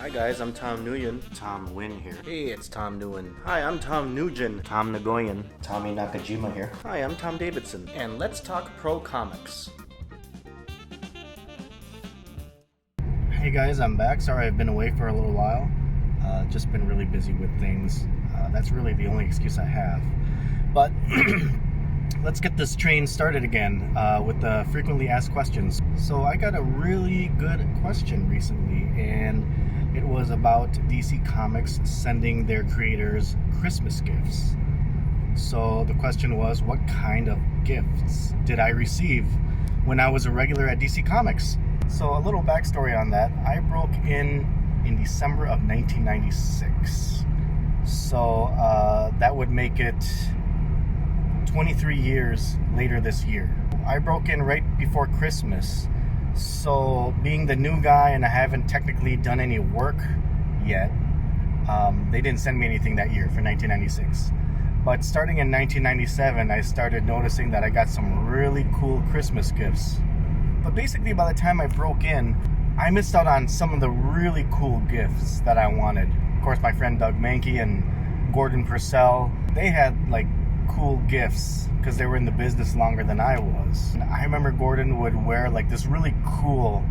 Hi guys, I'm Tom Nguyen. Tom Nguyen here. Hey, it's Tom Nguyen. Hi, I'm Tom Nugent. Tom Nguyen. Tommy Nakajima here. Hi, I'm Tom Davidson. And let's talk pro comics. Hey guys, I'm back. Sorry I've been away for a little while. Just been really busy with things. That's really the only excuse I have. But let's get this train started again with the frequently asked questions. So I got a really good question recently, and it was about DC Comics sending their creators Christmas gifts. So the question was, what kind of gifts did I receive when I was a regular at DC Comics? So a little backstory on that. I broke in December of 1996. So that would make it 23 years later this year. I broke in right before Christmas. So being the new guy and I haven't technically done any work yet, they didn't send me anything that year for 1996. But starting in 1997, I started noticing that I got some really cool Christmas gifts. But basically by the time I broke in, I missed out on some of the really cool gifts that I wanted. Of course, my friend Doug Mankey and Gordon Purcell, they had like cool gifts because they were in the business longer than I was. And I remember Gordon would wear like this really cool,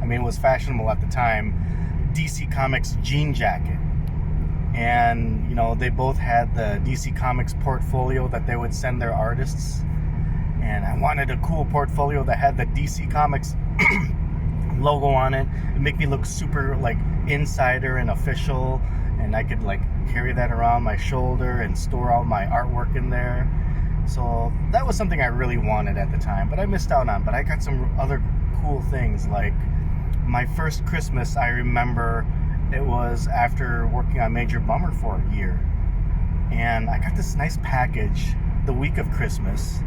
it was fashionable at the time, DC Comics jean jacket. And, they both had the DC Comics portfolio that they would send their artists. And I wanted a cool portfolio that had the DC Comics logo on it. It'd make me look super like insider and official. And I could like carry that around my shoulder and store all my artwork in there. So that was something I really wanted at the time, but I missed out on. But I got some other cool things. Like my first Christmas, I remember it was after working on Major Bummer for a year. And I got this nice package the week of Christmas.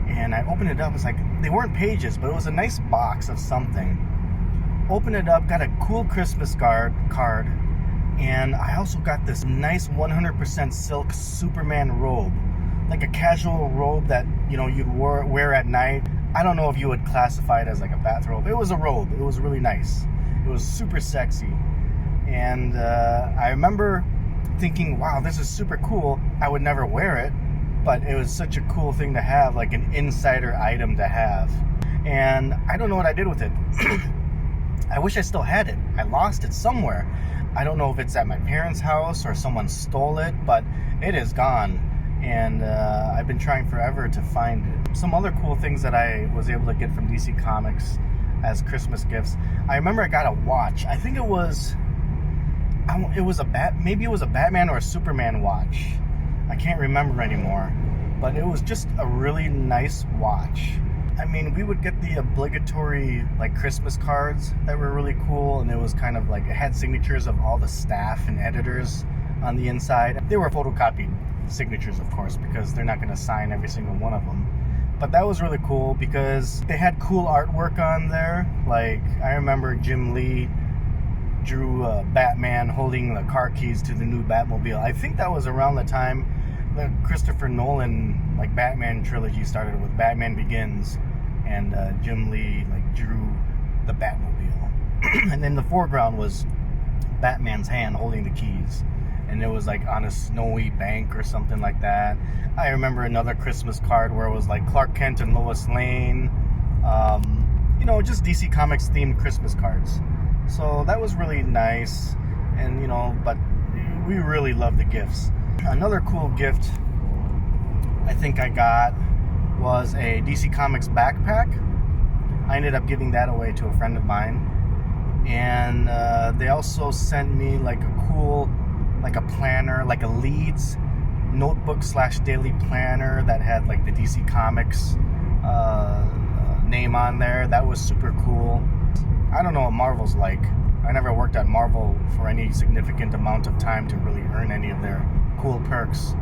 And I opened it up. It's like, they weren't pages, but it was a nice box of something. Opened it up, got a cool Christmas card. And I also got this nice 100% silk Superman robe. Like a casual robe that, you'd wear at night. I don't know if you would classify it as like a bathrobe. It was a robe. It was really nice. It was super sexy. And I remember thinking, wow, this is super cool. I would never wear it, but it was such a cool thing to have, like an insider item to have. And I don't know what I did with it. I wish I still had it. I lost it somewhere. I don't know if it's at my parents' house or someone stole it, but it is gone. And I've been trying forever to find it. Some other cool things that I was able to get from DC Comics as Christmas gifts. I remember I got a watch. I think maybe it was a Batman or a Superman watch. I can't remember anymore. But it was just a really nice watch. We would get the obligatory like Christmas cards that were really cool, and it was kind of like, it had signatures of all the staff and editors on the inside. They were photocopied signatures, of course, because they're not going to sign every single one of them. But that was really cool because they had cool artwork on there. Like, I remember Jim Lee drew Batman holding the car keys to the new Batmobile. I think that was around the time the Christopher Nolan like Batman trilogy started with Batman Begins, and Jim Lee like drew the Batmobile. And then the foreground was Batman's hand holding the keys, and it was like on a snowy bank or something like that. I remember another Christmas card where it was like Clark Kent and Lois Lane. Just DC Comics themed Christmas cards. So that was really nice, and but we really love the gifts. Another cool gift I think I got was a DC Comics backpack. I ended up giving that away to a friend of mine. And they also sent me like a cool, like a planner, like a Leeds notebook / daily planner that had like the DC Comics name on there. That was super cool. I don't know what Marvel's like. I never worked at Marvel for any significant amount of time to really earn any of their cool perks.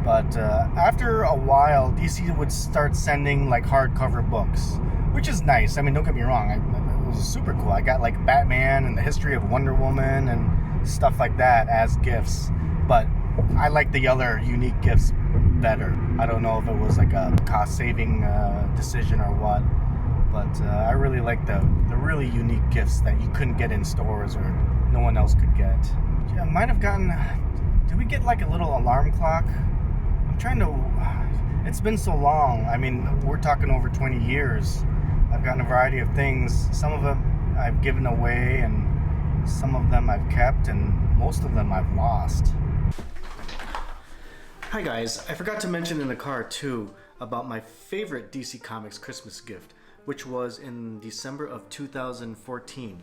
But after a while, DC would start sending like hardcover books, which is nice. Don't get me wrong. It was super cool. I got like Batman and the history of Wonder Woman and stuff like that as gifts. But I like the other unique gifts better. I don't know if it was like a cost-saving decision or what. But I really like the really unique gifts that you couldn't get in stores or no one else could get. Yeah, I might have gotten... Did we get like a little alarm clock? I'm trying to... It's been so long. I mean, we're talking over 20 years. I've gotten a variety of things. Some of them I've given away, and some of them I've kept, and most of them I've lost. Hi guys, I forgot to mention in the car too about my favorite DC Comics Christmas gift, which was in December of 2014.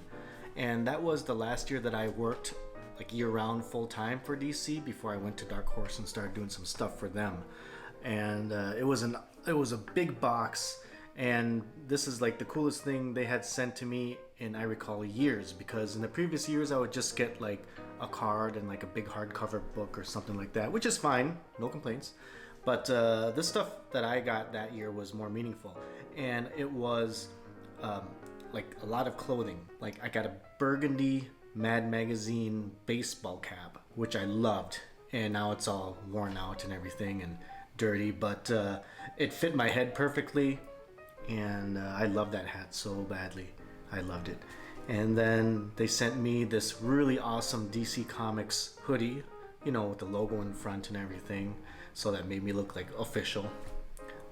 And that was the last year that I worked like year-round full-time for DC before I went to Dark Horse and started doing some stuff for them. And it was a big box, and this is like the coolest thing they had sent to me in, I recall, years, because in the previous years I would just get like a card and like a big hardcover book or something like that, which is fine, no complaints. But this stuff that I got that year was more meaningful, and it was like a lot of clothing. Like I got a burgundy Mad Magazine baseball cap, which I loved, and now it's all worn out and everything and dirty, but it fit my head perfectly, and I love that hat so badly. I loved it. And then they sent me this really awesome DC Comics hoodie, you know, with the logo in front and everything, so that made me look like official.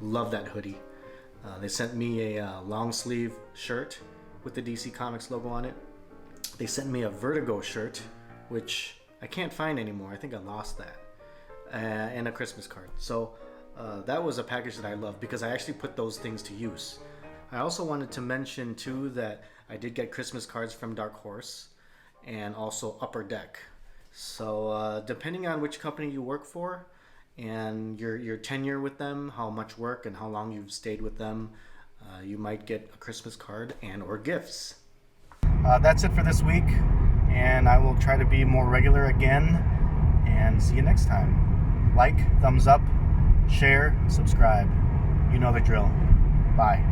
Love that hoodie. They sent me a long sleeve shirt with the DC Comics logo on it. They sent me a Vertigo shirt, which I can't find anymore. I think I lost that. And a Christmas card. So that was a package that I loved because I actually put those things to use. I also wanted to mention too that I did get Christmas cards from Dark Horse and also Upper Deck. So depending on which company you work for and your tenure with them, how much work and how long you've stayed with them, you might get a Christmas card and or gifts. That's it for this week, and I will try to be more regular again, and see you next time. Like, thumbs up, share, subscribe. You know the drill. Bye.